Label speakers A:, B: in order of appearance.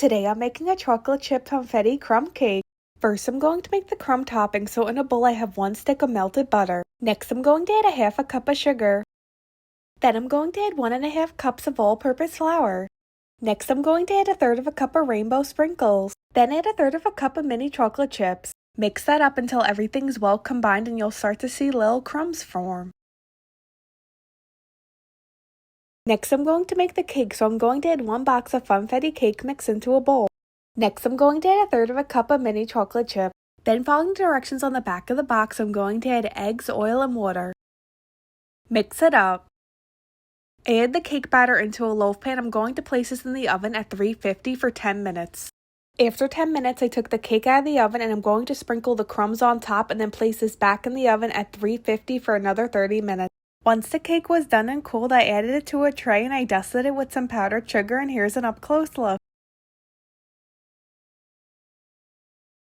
A: Today I'm making a chocolate chip Funfetti crumb cake. First I'm going to make the crumb topping, so in a bowl I have 1 stick of melted butter. Next I'm going to add a half a cup of sugar. Then I'm going to add 1½ cups of all-purpose flour. Next I'm going to add 1/3 of a cup of rainbow sprinkles. Then add 1/3 of a cup of mini chocolate chips. Mix that up until everything's well combined and you'll start to see little crumbs form. Next I'm going to make the cake, so I'm going to add 1 box of Funfetti cake mix into a bowl. Next I'm going to add 1/3 of a cup of mini chocolate chip. Then following the directions on the back of the box, I'm going to add eggs, oil, and water. Mix it up. Add the cake batter into a loaf pan. I'm going to place this in the oven at 350 for 10 minutes. After 10 minutes, I took the cake out of the oven and I'm going to sprinkle the crumbs on top and then place this back in the oven at 350 for another 30 minutes. Once the cake was done and cooled, I added it to a tray and I dusted it with some powdered sugar, and here's an up-close look.